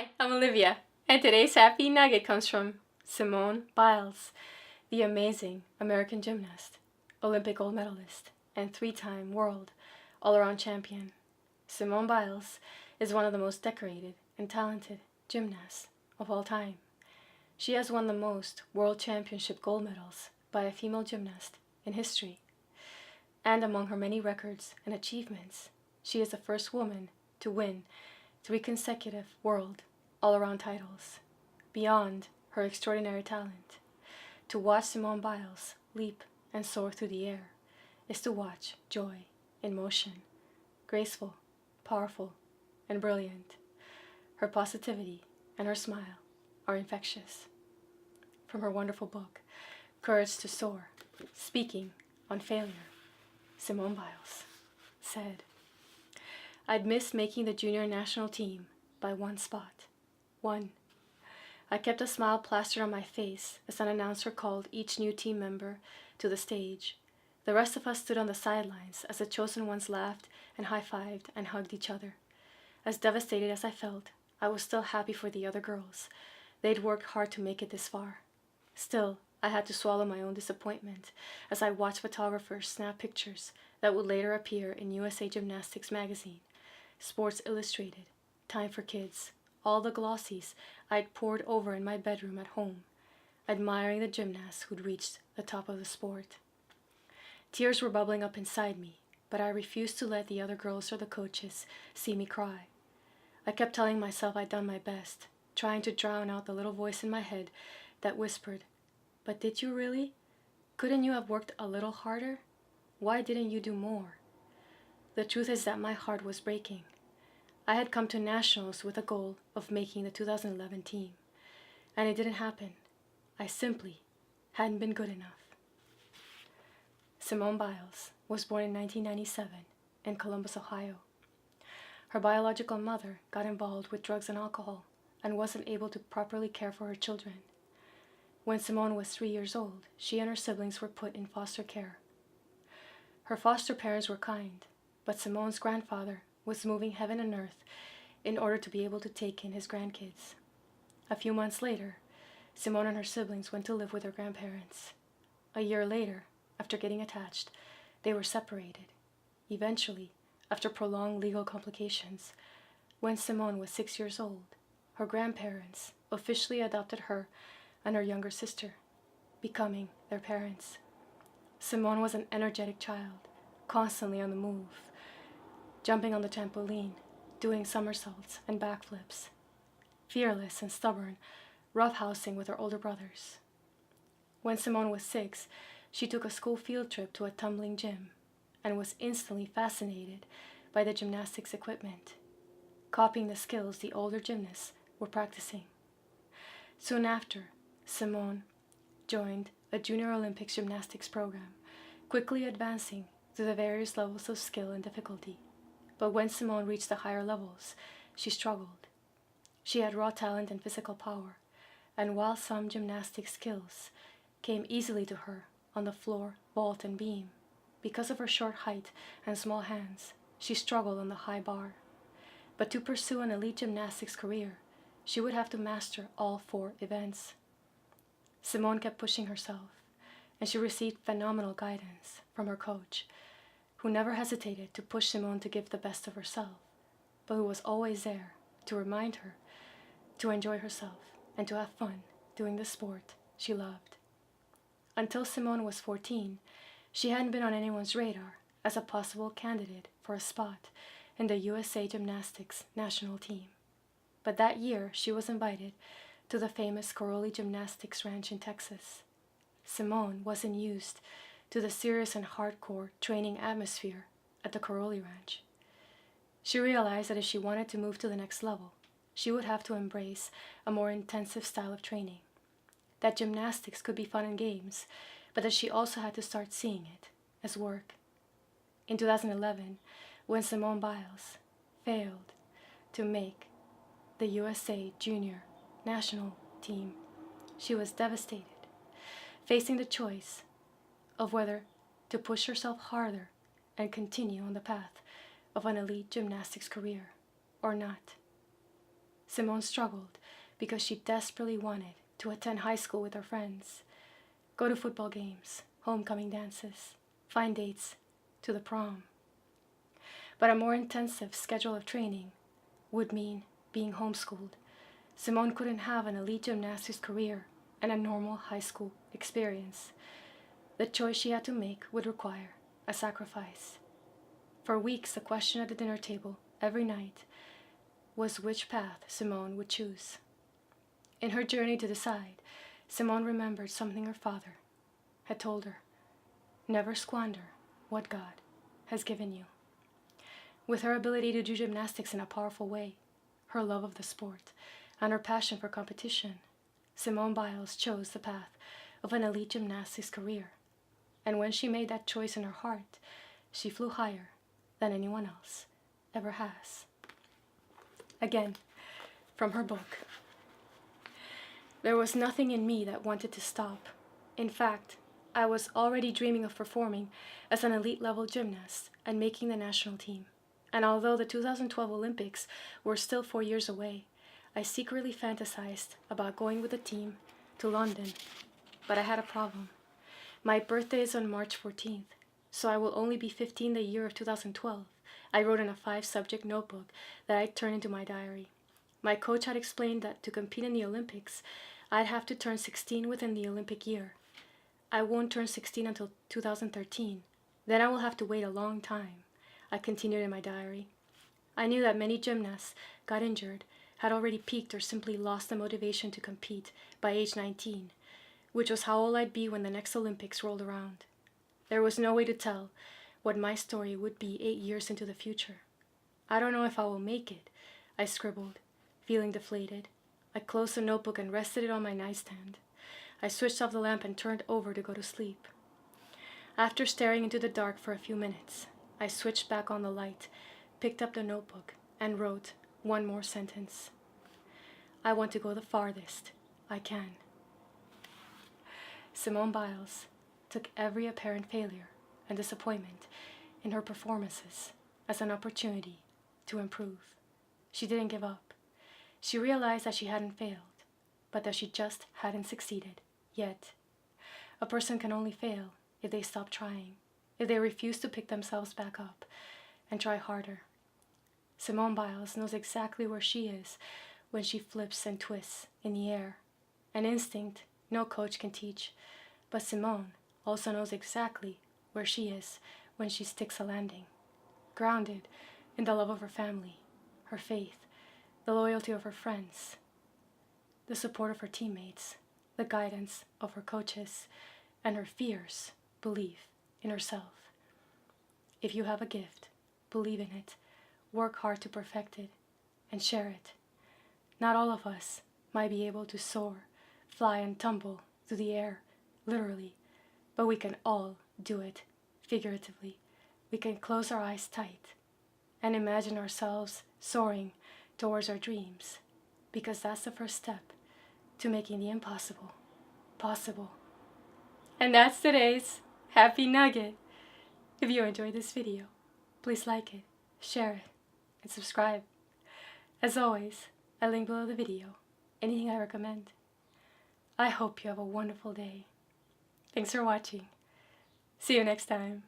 Hi, I'm Olivia, and today's happy nugget comes from Simone Biles, the amazing American gymnast, Olympic gold medalist, and three-time world all-around champion. Simone Biles is one of the most decorated and talented gymnasts of all time. She has won the most world championship gold medals by a female gymnast in history. And among her many records and achievements, she is the first woman to win 3 consecutive world all-around titles. Beyond her extraordinary talent, to watch Simone Biles leap and soar through the air is to watch joy in motion, graceful, powerful, and brilliant. Her positivity and her smile are infectious. From her wonderful book, Courage to Soar, speaking on failure, Simone Biles said, "I'd missed making the junior national team by 1 spot. 1. I kept a smile plastered on my face as an announcer called each new team member to the stage. The rest of us stood on the sidelines as the chosen ones laughed and high-fived and hugged each other. As devastated as I felt, I was still happy for the other girls. They'd worked hard to make it this far. Still, I had to swallow my own disappointment as I watched photographers snap pictures that would later appear in USA Gymnastics magazine, Sports Illustrated, Time for Kids, all the glossies I'd pored over in my bedroom at home, admiring the gymnasts who'd reached the top of the sport. Tears were bubbling up inside me, but I refused to let the other girls or the coaches see me cry. I kept telling myself I'd done my best, trying to drown out the little voice in my head that whispered, 'But did you really? Couldn't you have worked a little harder? Why didn't you do more?' The truth is that my heart was breaking. I had come to nationals with a goal of making the 2011 team, and it didn't happen. I simply hadn't been good enough." Simone Biles was born in 1997 in Columbus, Ohio. Her biological mother got involved with drugs and alcohol and wasn't able to properly care for her children. When Simone was 3 years old, she and her siblings were put in foster care. Her foster parents were kind, but Simone's grandfather was moving heaven and earth in order to be able to take in his grandkids. A few months later, Simone and her siblings went to live with her grandparents. A year later, after getting attached, they were separated. Eventually, after prolonged legal complications, when Simone was 6 years old, her grandparents officially adopted her and her younger sister, becoming their parents. Simone was an energetic child, constantly on the move, jumping on the trampoline, doing somersaults and backflips, fearless and stubborn, roughhousing with her older brothers. When Simone was 6, she took a school field trip to a tumbling gym and was instantly fascinated by the gymnastics equipment, copying the skills the older gymnasts were practicing. Soon after, Simone joined a Junior Olympics gymnastics program, quickly advancing through the various levels of skill and difficulty. But when Simone reached the higher levels, she struggled. She had raw talent and physical power, and while some gymnastic skills came easily to her on the floor, vault, and beam, because of her short height and small hands, she struggled on the high bar. But to pursue an elite gymnastics career, she would have to master all 4 events. Simone kept pushing herself, and she received phenomenal guidance from her coach, who never hesitated to push Simone to give the best of herself, but who was always there to remind her to enjoy herself and to have fun doing the sport she loved. Until Simone was 14, she hadn't been on anyone's radar as a possible candidate for a spot in the USA Gymnastics national team. But that year, she was invited to the famous Corrosive Gymnastics Ranch in Texas. Simone wasn't used to the serious and hardcore training atmosphere at the Corrosive Ranch. She realized that if she wanted to move to the next level, she would have to embrace a more intensive style of training. That gymnastics could be fun and games, but that she also had to start seeing it as work. In 2011, when Simone Biles failed to make the USA Junior national team, she was devastated, facing the choice of whether to push herself harder and continue on the path of an elite gymnastics career or not. Simone struggled because she desperately wanted to attend high school with her friends, go to football games, homecoming dances, find dates to the prom. But a more intensive schedule of training would mean being homeschooled. Simone couldn't have an elite gymnastics career and a normal high school experience. The choice she had to make would require a sacrifice. For weeks, the question at the dinner table every night was which path Simone would choose. In her journey to decide, Simone remembered something her father had told her: never squander what God has given you. With her ability to do gymnastics in a powerful way, her love of the sport, and her passion for competition, Simone Biles chose the path of an elite gymnastics career. And when she made that choice in her heart, she flew higher than anyone else ever has. Again, from her book. There was nothing in me that wanted to stop. In fact, I was already dreaming of performing as an elite level gymnast and making the national team. And although the 2012 Olympics were still 4 years away, I secretly fantasized about going with the team to London. But I had a problem. My birthday is on March 14th, so I will only be 15 the year of 2012. I wrote in a 5-subject notebook that I turned into my diary. My coach had explained that to compete in the Olympics, I'd have to turn 16 within the Olympic year. I won't turn 16 until 2013. Then I will have to wait a long time, I continued in my diary. I knew that many gymnasts got injured, had already peaked, or simply lost the motivation to compete by age 19, which was how old I'd be when the next Olympics rolled around. There was no way to tell what my story would be 8 years into the future. I don't know if I will make it, I scribbled, feeling deflated. I closed the notebook and rested it on my nightstand. I switched off the lamp and turned over to go to sleep. After staring into the dark for a few minutes, I switched back on the light, picked up the notebook, and wrote one more sentence. I want to go the farthest I can. Simone Biles took every apparent failure and disappointment in her performances as an opportunity to improve. She didn't give up. She realized that she hadn't failed, but that she just hadn't succeeded yet. A person can only fail if they stop trying, if they refuse to pick themselves back up and try harder. Simone Biles knows exactly where she is when she flips and twists in the air. An instinct no coach can teach, but Simone also knows exactly where she is when she sticks a landing, grounded in the love of her family, her faith, the loyalty of her friends, the support of her teammates, the guidance of her coaches, and her fierce belief in herself. If you have a gift, believe in it, work hard to perfect it, and share it. Not all of us might be able to soar, fly, and tumble through the air, literally, but we can all do it figuratively. We can close our eyes tight and imagine ourselves soaring towards our dreams, because that's the first step to making the impossible possible. And that's today's Happy Nugget. If you enjoyed this video, please like it, share it, and subscribe. As always, I link below the video anything I recommend. I hope you have a wonderful day. Thanks for watching. See you next time.